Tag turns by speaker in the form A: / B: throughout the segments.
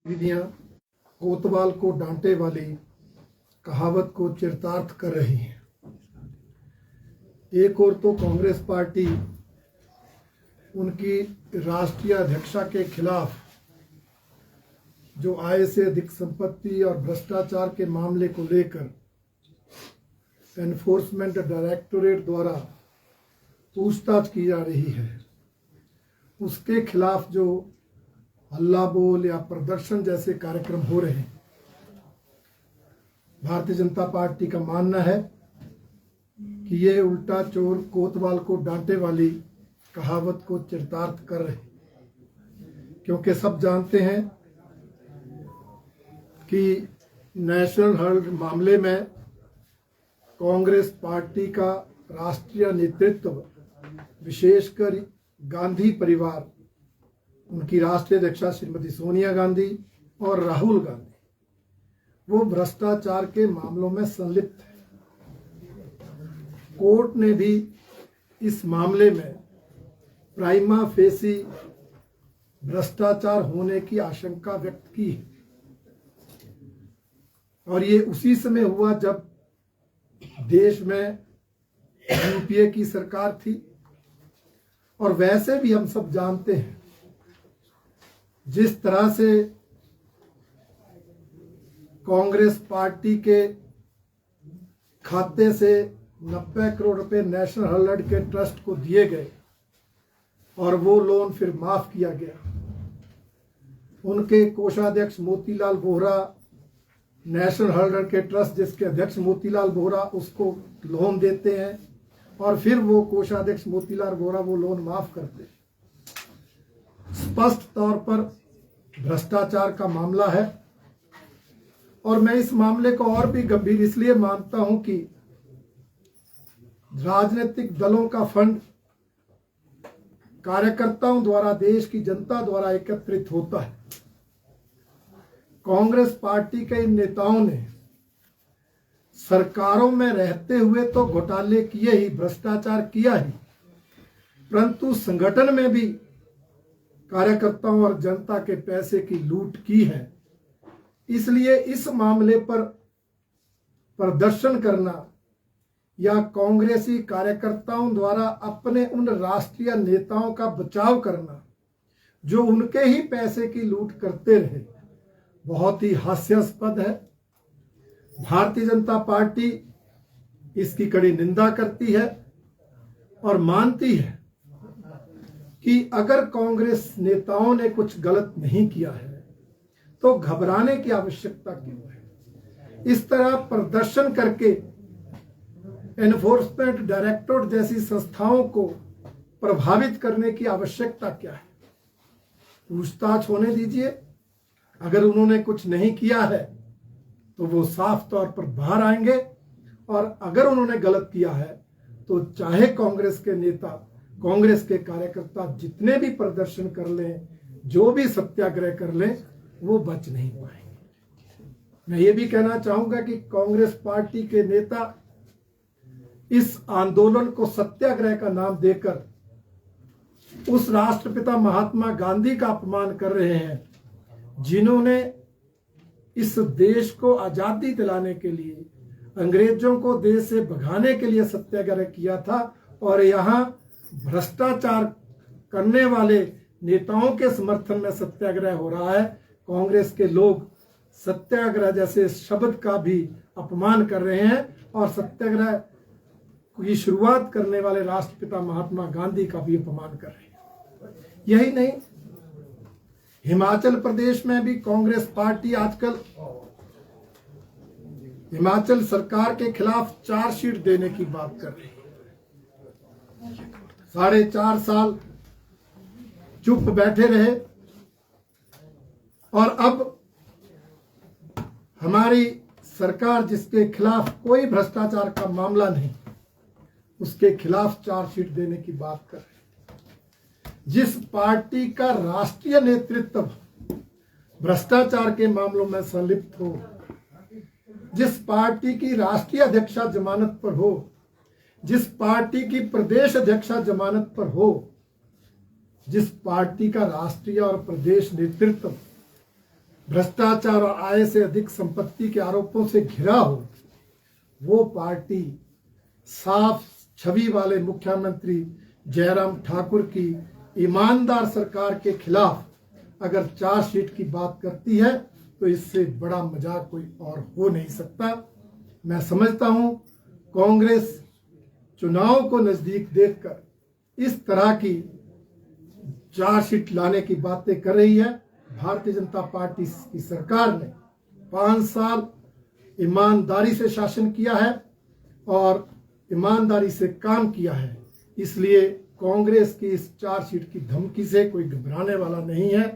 A: विधियां कोतवाल को डांटे वाली कहावत को चरितार्थ कर रही हैं। एक और तो कांग्रेस पार्टी उनकी राष्ट्रीय अध्यक्षा के खिलाफ जो आय से अधिक संपत्ति और भ्रष्टाचार के मामले को लेकर एनफोर्समेंट डायरेक्टोरेट द्वारा पूछताछ की जा रही है, उसके खिलाफ जो हल्ला बोल या प्रदर्शन जैसे कार्यक्रम हो रहे हैं, भारतीय जनता पार्टी का मानना है कि ये उल्टा चोर कोतवाल को डांटे वाली कहावत को चरितार्थ कर रहे हैं। क्योंकि सब जानते हैं कि नेशनल हेराल्ड मामले में कांग्रेस पार्टी का राष्ट्रीय नेतृत्व, विशेषकर गांधी परिवार, उनकी राष्ट्रीय अध्यक्षा श्रीमती सोनिया गांधी और राहुल गांधी, वो भ्रष्टाचार के मामलों में संलिप्त है। कोर्ट ने भी इस मामले में प्राइमा फेसी भ्रष्टाचार होने की आशंका व्यक्त की है और ये उसी समय हुआ जब देश में यूपीए की सरकार थी। और वैसे भी हम सब जानते हैं जिस तरह से कांग्रेस पार्टी के खाते से 90 करोड़ रुपए नेशनल हेराल्ड के ट्रस्ट को दिए गए और वो लोन फिर माफ किया गया। उनके कोषाध्यक्ष मोतीलाल वोहरा, नेशनल हेराल्ड के ट्रस्ट जिसके अध्यक्ष मोतीलाल वोहरा, उसको लोन देते हैं और फिर वो कोषाध्यक्ष मोतीलाल वोहरा वो लोन माफ करते हैं। स्पष्ट तौर पर भ्रष्टाचार का मामला है और मैं इस मामले को और भी गंभीर इसलिए मानता हूं कि राजनीतिक दलों का फंड कार्यकर्ताओं द्वारा, देश की जनता द्वारा एकत्रित होता है। कांग्रेस पार्टी के इन नेताओं ने सरकारों में रहते हुए तो घोटाले किए ही, भ्रष्टाचार किया ही, परंतु संगठन में भी कार्यकर्ताओं और जनता के पैसे की लूट की है। इसलिए इस मामले पर प्रदर्शन करना या कांग्रेसी कार्यकर्ताओं द्वारा अपने उन राष्ट्रीय नेताओं का बचाव करना जो उनके ही पैसे की लूट करते रहे, बहुत ही हास्यास्पद है। भारतीय जनता पार्टी इसकी कड़ी निंदा करती है और मानती है कि अगर कांग्रेस नेताओं ने कुछ गलत नहीं किया है तो घबराने की आवश्यकता क्यों है। इस तरह प्रदर्शन करके एनफोर्समेंट डायरेक्टोरेट जैसी संस्थाओं को प्रभावित करने की आवश्यकता क्या है। पूछताछ होने दीजिए, अगर उन्होंने कुछ नहीं किया है तो वो साफ तौर पर बाहर आएंगे और अगर उन्होंने गलत किया है तो चाहे कांग्रेस के नेता, कांग्रेस के कार्यकर्ता जितने भी प्रदर्शन कर लें, जो भी सत्याग्रह कर लें, वो बच नहीं पाएंगे। मैं ये भी कहना चाहूंगा कि कांग्रेस पार्टी के नेता इस आंदोलन को सत्याग्रह का नाम देकर उस राष्ट्रपिता महात्मा गांधी का अपमान कर रहे हैं, जिन्होंने इस देश को आजादी दिलाने के लिए, अंग्रेजों को देश से भगाने के लिए सत्याग्रह किया था। और यहाँ भ्रष्टाचार करने वाले नेताओं के समर्थन में सत्याग्रह हो रहा है। कांग्रेस के लोग सत्याग्रह जैसे शब्द का भी अपमान कर रहे हैं और सत्याग्रह की शुरुआत करने वाले राष्ट्रपिता महात्मा गांधी का भी अपमान कर रहे हैं। यही नहीं, हिमाचल प्रदेश में भी कांग्रेस पार्टी आजकल हिमाचल सरकार के खिलाफ चार्जशीट देने की बात कर रही है। 4.5 साल चुप बैठे रहे और अब हमारी सरकार, जिसके खिलाफ कोई भ्रष्टाचार का मामला नहीं, उसके खिलाफ चार्जशीट देने की बात कर रहे हैं। जिस पार्टी का राष्ट्रीय नेतृत्व भ्रष्टाचार के मामलों में संलिप्त हो, जिस पार्टी की राष्ट्रीय अध्यक्षा जमानत पर हो, जिस पार्टी की प्रदेश अध्यक्षा जमानत पर हो, जिस पार्टी का राष्ट्रीय और प्रदेश नेतृत्व भ्रष्टाचार और आय से अधिक संपत्ति के आरोपों से घिरा हो, वो पार्टी साफ छवि वाले मुख्यमंत्री जयराम ठाकुर की ईमानदार सरकार के खिलाफ अगर चार्जशीट की बात करती है तो इससे बड़ा मजाक कोई और हो नहीं सकता। मैं समझता हूं कांग्रेस चुनाव को नजदीक देखकर इस तरह की चार्जशीट लाने की बातें कर रही है। भारतीय जनता पार्टी की सरकार ने 5 साल ईमानदारी से शासन किया है और ईमानदारी से काम किया है, इसलिए कांग्रेस की इस चार्जशीट की धमकी से कोई घबराने वाला नहीं है।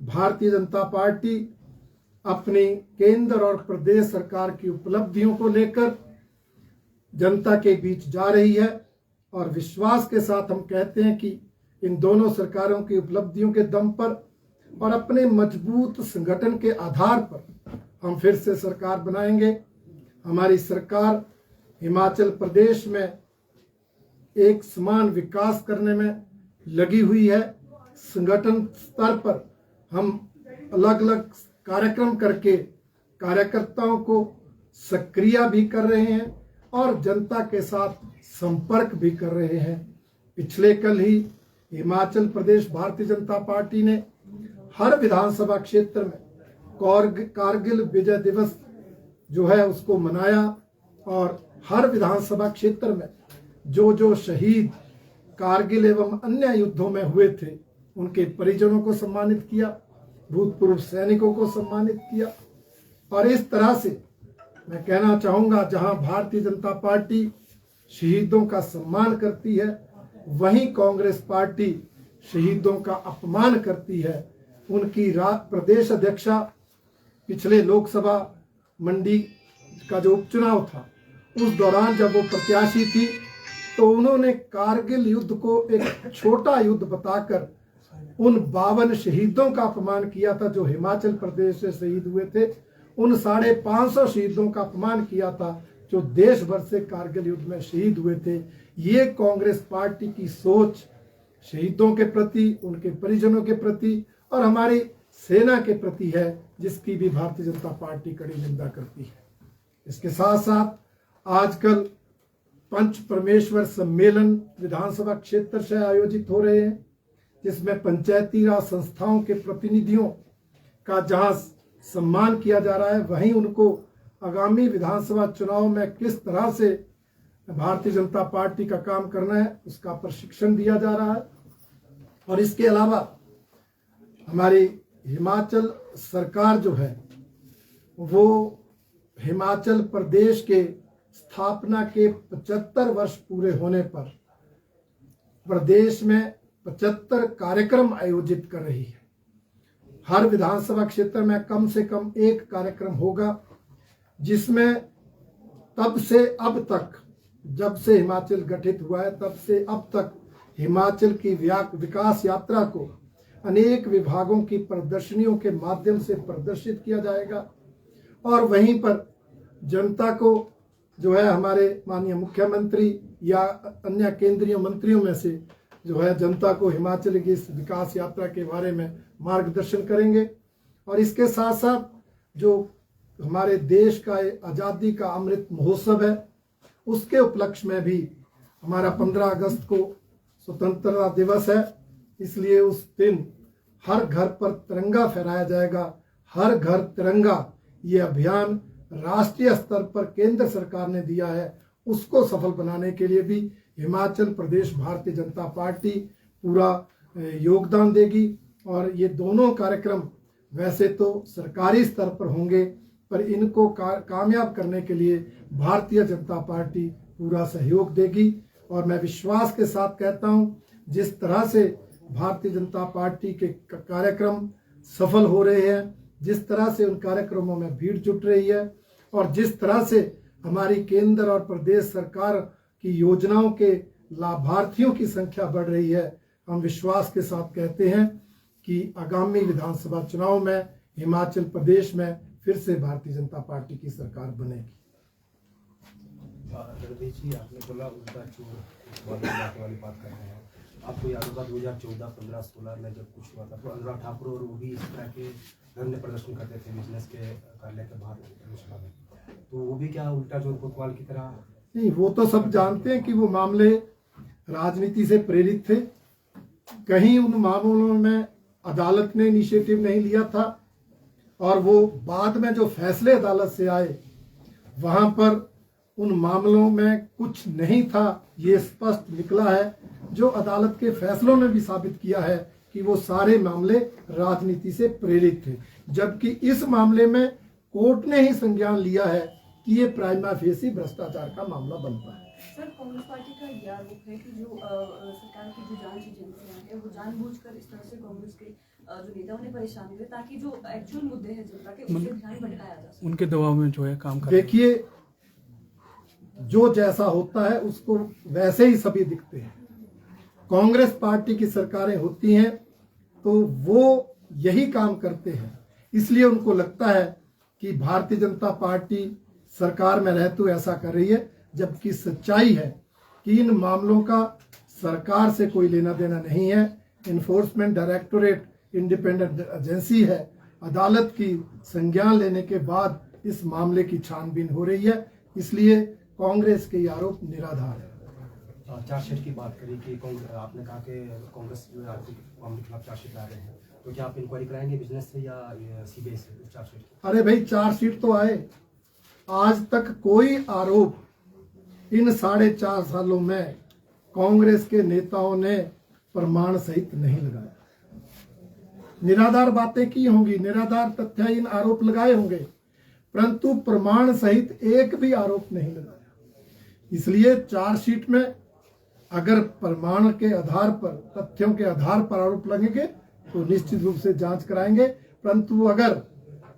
A: भारतीय जनता पार्टी अपनी केंद्र और प्रदेश सरकार की उपलब्धियों को लेकर जनता के बीच जा रही है और विश्वास के साथ हम कहते हैं कि इन दोनों सरकारों की उपलब्धियों के दम पर और अपने मजबूत संगठन के आधार पर हम फिर से सरकार बनाएंगे। हमारी सरकार हिमाचल प्रदेश में एक समान विकास करने में लगी हुई है। संगठन स्तर पर हम अलग अलग कार्यक्रम करके कार्यकर्ताओं को सक्रिय भी कर रहे हैं और जनता के साथ संपर्क भी कर रहे हैं। पिछले कल ही हिमाचल प्रदेश भारतीय जनता पार्टी ने हर विधानसभा क्षेत्र में कारगिल विजय दिवस जो है उसको मनाया और हर विधानसभा क्षेत्र में जो शहीद कारगिल एवं अन्य युद्धों में हुए थे उनके परिजनों को सम्मानित किया, भूतपूर्व सैनिकों को सम्मानित किया। और इस तरह से मैं कहना चाहूंगा, जहां भारतीय जनता पार्टी शहीदों का सम्मान करती है वहीं कांग्रेस पार्टी शहीदों का अपमान करती है। उनकी प्रदेश अध्यक्षा पिछले लोकसभा मंडी का जो उपचुनाव था उस दौरान जब वो प्रत्याशी थी तो उन्होंने कारगिल युद्ध को एक छोटा युद्ध बताकर उन 52 शहीदों का अपमान किया था जो हिमाचल प्रदेश से शहीद हुए थे। उन 550 शहीदों का अपमान किया था जो देश भर से कारगिल युद्ध में शहीद हुए थे। ये कांग्रेस पार्टी की सोच शहीदों के प्रति, उनके परिजनों के प्रति और हमारी सेना के प्रति है, जिसकी भी भारतीय जनता पार्टी कड़ी निंदा करती है। इसके साथ साथ आजकल पंच परमेश्वर सम्मेलन विधानसभा क्षेत्र से आयोजित हो रहे हैं, जिसमें पंचायती राज संस्थाओं के प्रतिनिधियों का जहां सम्मान किया जा रहा है वहीं उनको आगामी विधानसभा चुनाव में किस तरह से भारतीय जनता पार्टी का काम करना है उसका प्रशिक्षण दिया जा रहा है। और इसके अलावा हमारी हिमाचल सरकार जो है वो हिमाचल प्रदेश के स्थापना के 75 वर्ष पूरे होने पर प्रदेश में 75 कार्यक्रम आयोजित कर रही है। हर विधानसभा क्षेत्र में कम से कम एक कार्यक्रम होगा, जिसमें तब से अब तक, जब से हिमाचल गठित हुआ है तब से अब तक हिमाचल की विकास यात्रा को अनेक विभागों की प्रदर्शनियों के माध्यम से प्रदर्शित किया जाएगा। और वहीं पर जनता को जो है हमारे माननीय मुख्यमंत्री या अन्य केंद्रीय मंत्रियों में से जो है जनता को हिमाचल की इस विकास यात्रा के बारे में मार्गदर्शन करेंगे। और इसके साथ साथ जो हमारे देश का आज़ादी का अमृत महोत्सव है उसके उपलक्ष्य में भी हमारा 15 अगस्त को स्वतंत्रता दिवस है, इसलिए उस दिन हर घर पर तिरंगा फहराया जाएगा। हर घर तिरंगा ये अभियान राष्ट्रीय स्तर पर केंद्र सरकार ने दिया है, उसको सफल बनाने के लिए भी हिमाचल प्रदेश भारतीय जनता पार्टी पूरा योगदान देगी। और ये दोनों कार्यक्रम वैसे तो सरकारी स्तर पर होंगे, पर इनको कामयाब करने के लिए भारतीय जनता पार्टी पूरा सहयोग देगी। और मैं विश्वास के साथ कहता हूं, जिस तरह से भारतीय जनता पार्टी के कार्यक्रम सफल हो रहे हैं, जिस तरह से उन कार्यक्रमों में भीड़ जुट रही है और जिस तरह से हमारी केंद्र और प्रदेश सरकार की योजनाओं के लाभार्थियों की संख्या बढ़ रही है, हम विश्वास के साथ कहते हैं कि आगामी विधानसभा चुनाव में हिमाचल प्रदेश में फिर से भारतीय जनता पार्टी की सरकार बनेगी।
B: जगदीश जी, आपने बोला उल्टा चोर वाली बात कर रहे हैं, आपको याद होगा 2014, 15, 16 में जब कुछ हुआ था तो अनुराग ठाकुर और वो भी इस तरह के धरने प्रदर्शन करते थे बिजनेस के कार्यालय के बाहर धर्मशाला में, तो वो भी क्या उल्टा चोर कोतवाल की तरह?
A: नहीं, वो तो सब जानते हैं कि वो मामले राजनीति से प्रेरित थे। कहीं उन मामलों में अदालत ने इनिशिएटिव नहीं लिया था और वो बाद में जो फैसले अदालत से आए वहां पर उन मामलों में कुछ नहीं था, ये स्पष्ट निकला है। जो अदालत के फैसलों ने भी साबित किया है कि वो सारे मामले राजनीति से प्रेरित थे, जबकि इस मामले में कोर्ट ने ही संज्ञान लिया है कि ये प्राइमा फेसी भ्रष्टाचार का मामला बनता है।
C: सर, कांग्रेस पार्टी का यह आरोप है कि जो सरकार की जो जांच एजेंसियां हैं वो जानबूझकर इस तरह से कांग्रेस के जो नेताओं ने परेशानी हुई ताकि जो एक्चुअल मुद्दे हैं जनता के उससे ध्यान भटकाया जा सके।
D: उनके दबाव में जो है काम कर।
A: देखिए, जो जैसा होता है उसको वैसे ही सभी दिखते हैं। कांग्रेस पार्टी की सरकारें होती हैं तो वो यही काम करते हैं, इसलिए उनको लगता है कि भारतीय जनता पार्टी सरकार में रह तो ऐसा कर रही है, जबकि सच्चाई है कि इन मामलों का सरकार से कोई लेना देना नहीं है। इन्फोर्समेंट डायरेक्टोरेट इंडिपेंडेंट एजेंसी है, अदालत की संज्ञान लेने के बाद इस मामले की छानबीन हो रही है, इसलिए कांग्रेस के आरोप निराधार है।
B: चार्जशीट की बात करी कि आपने कहा कि कांग्रेस जो है आर्थिक मामले के खिलाफ चार्जशीट ला रहे हैं, तो क्या आप इंक्वायरी कराएंगे बिजनेस से या सीबीआई से चार्जशीट?
A: अरे भाई, चार्जशीट तो आए, आज तक कोई आरोप इन 4.5 सालों में कांग्रेस के नेताओं ने प्रमाण सहित नहीं लगाया। निराधार बातें की होंगी, निराधार तथ्यहीन आरोप लगाए होंगे, परंतु प्रमाण सहित एक भी आरोप नहीं लगाया। इसलिए चार्जशीट में अगर प्रमाण के आधार पर, तथ्यों के आधार पर आरोप लगेंगे तो निश्चित रूप से जांच कराएंगे, परंतु अगर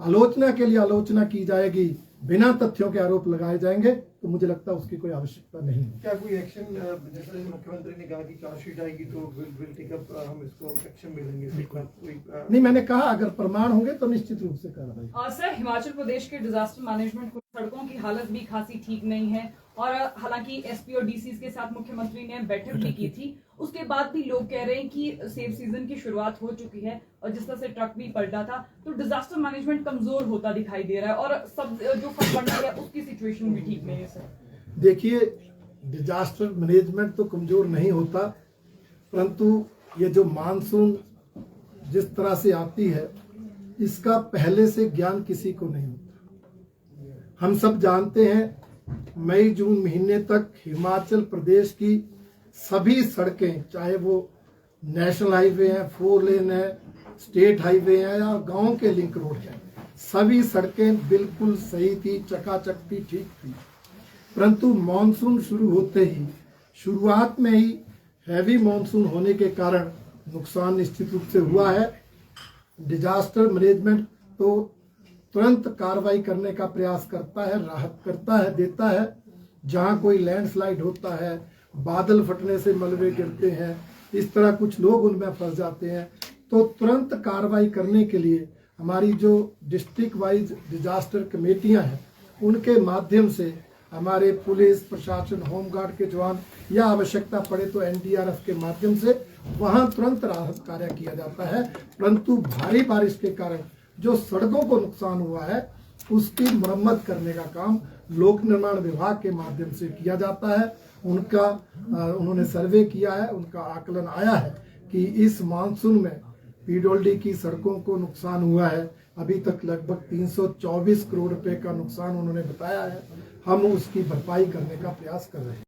A: आलोचना के लिए आलोचना की जाएगी, बिना तथ्यों के आरोप लगाए जाएंगे, तो मुझे लगता है उसकी कोई आवश्यकता नहीं है।
E: क्या कोई एक्शन, जैसे मुख्यमंत्री ने कहा कि चार्जशीट आएगी तो विल टेक अप, हम इसको एक्शन में लेंगे?
A: नहीं, मैंने कहा अगर प्रमाण होंगे तो निश्चित रूप से कार्रवाई।
F: सर, हिमाचल प्रदेश के डिजास्टर मैनेजमेंट को सड़कों की हालत भी खासी ठीक नहीं है और हालांकि एसपी और डीसी के साथ मुख्यमंत्री ने बैठक भी की थी, उसके बाद भी लोग कह रहे हैं कि सेफ सीजन की शुरुआत हो चुकी है और जिस तरह से ट्रक भी पलटा था तो डिजास्टर मैनेजमेंट कमजोर होता दिखाई दे रहा है और सब जो फंड है उसकी सिचुएशन भी ठीक नहीं है। सर
A: देखिए, डिजास्टर मैनेजमेंट तो कमजोर नहीं होता, परंतु ये जो मानसून जिस तरह से आती है इसका पहले से ज्ञान किसी को नहीं होता। हम सब जानते हैं मई जून महीने तक हिमाचल प्रदेश की सभी सड़कें, चाहे वो नेशनल हाईवे हैं, 4 लेन है, स्टेट हाईवे हैं या गांव के लिंक रोड हैं, सभी सड़कें बिल्कुल सही थी, चकाचक थी, ठीक थी। परंतु मॉनसून शुरू होते ही, शुरुआत में ही हैवी मॉनसून होने के कारण नुकसान निश्चित रूप से हुआ है। डिजास्टर मैनेजमेंट तो तुरंत कार्रवाई करने का प्रयास करता है, राहत करता है, देता है। जहां कोई लैंडस्लाइड होता है, बादल फटने से मलबे गिरते हैं, इस तरह कुछ लोग उनमें फंस जाते हैं, तो तुरंत कार्रवाई करने के लिए हमारी जो डिस्ट्रिक्ट वाइज डिजास्टर कमेटियां हैं उनके माध्यम से हमारे पुलिस प्रशासन, होमगार्ड के जवान या आवश्यकता पड़े तो एनडीआरएफ के माध्यम से वहां तुरंत राहत कार्य किया जाता है। परंतु भारी बारिश के कारण जो सड़कों को नुकसान हुआ है उसकी मरम्मत करने का काम लोक निर्माण विभाग के माध्यम से किया जाता है। उन्होंने सर्वे किया है, उनका आकलन आया है कि इस मानसून में पीडब्ल्यूडी की सड़कों को नुकसान हुआ है। अभी तक लगभग 324 करोड़ रुपए का नुकसान उन्होंने बताया है। हम उसकी भरपाई करने का प्रयास कर रहे हैं।